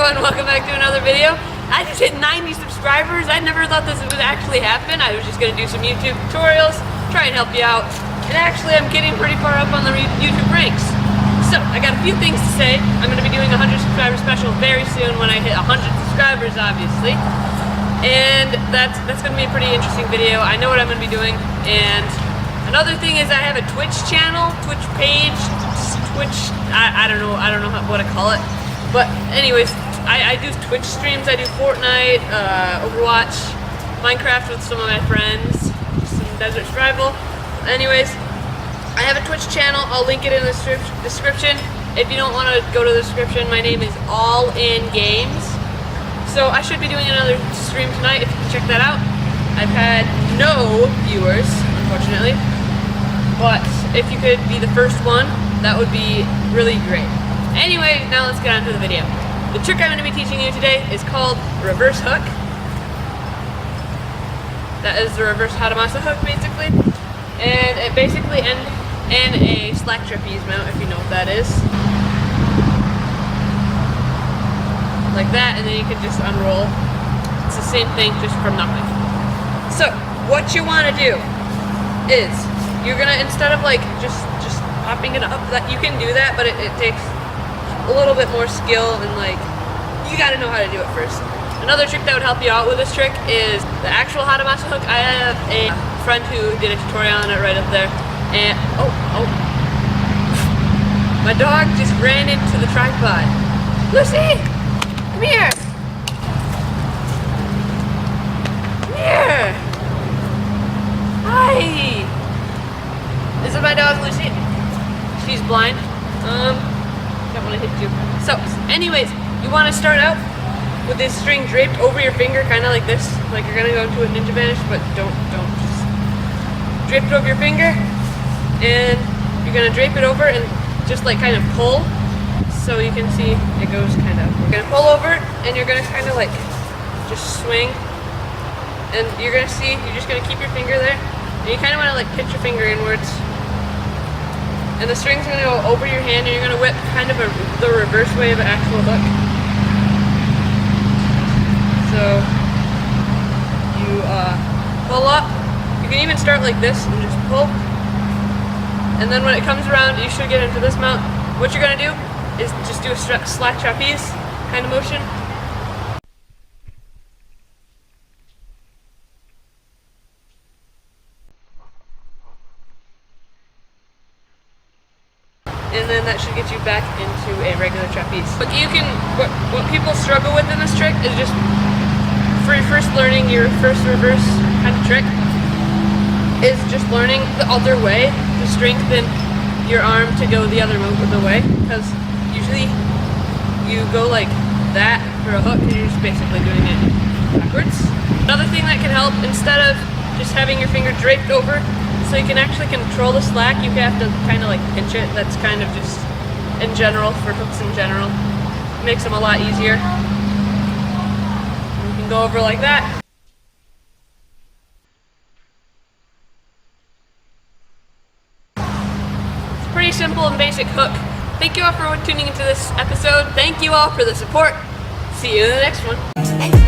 everyone, welcome back to another video. I just hit 90 subscribers. I never thought this would actually happen. I was just going to do some YouTube tutorials, try and help you out. And actually I'm getting pretty far up on the YouTube ranks. So, I got a few things to say. I'm going to be doing a 100 subscriber special very soon when I hit 100 subscribers, obviously. And that's going to be a pretty interesting video. I know what I'm going to be doing. And another thing is I have a Twitch channel, Twitch page, I don't know what to call it. But anyways, I do Twitch streams. I do Fortnite, Overwatch, Minecraft with some of my friends, some desert survival. Anyways, I have a Twitch channel. I'll link it in the description. If you don't want to go to the description, my name is ALLinGamez. So I should be doing another stream tonight if you can check that out. I've had no viewers, unfortunately. But if you could be the first one, that would be really great. Anyway, now let's get on to the video. The trick I'm going to be teaching you today is called reverse hook. That is the reverse Hadamasa hook, basically. And it basically ends in a slack trapeze mount, if you know what that is. Like that, and then you can just unroll. It's the same thing, just from nothing. So, what you want to do is, you're going to, instead of like just popping it up, that you can do that, but it takes a little bit more skill, and like, you gotta know how to do it first. Another trick that would help you out with this trick is the actual Hadamasa hook. I have a friend who did a tutorial on it right up there, and oh, my dog just ran into the tripod. Lucy, come here. Come here. Hi. This is my dog, Lucy. She's blind. Don't want to hit you. So, anyways, you want to start out with this string draped over your finger, kind of like this, like you're gonna go into a ninja vanish, but don't just drape it over your finger, and you're gonna drape it over and just like kind of pull, so you can see it goes kind of. You're gonna pull over it, and you're gonna kind of like just swing, and you're gonna see you're just gonna keep your finger there, and you kind of want to like pitch your finger inwards. And the string's going to go over your hand, and you're going to whip kind of the reverse way of an actual hook. So, you pull up. You can even start like this and just pull. And then when it comes around, you should get into this mount. What you're going to do is just do a slack trapeze kind of motion. And then that should get you back into a regular trapeze. But you can, what people struggle with in this trick is just, for first learning your first reverse kind of trick, is just learning the other way to strengthen your arm to go the other way. Because usually you go like that for a hook, and you're just basically doing it backwards. Another thing that can help, instead of just having your finger draped over, so you can actually control the slack, you have to kind of like pinch it. That's kind of just in general, for hooks in general. It makes them a lot easier. You can go over like that. It's a pretty simple and basic hook. Thank you all for tuning into this episode. Thank you all for the support. See you in the next one.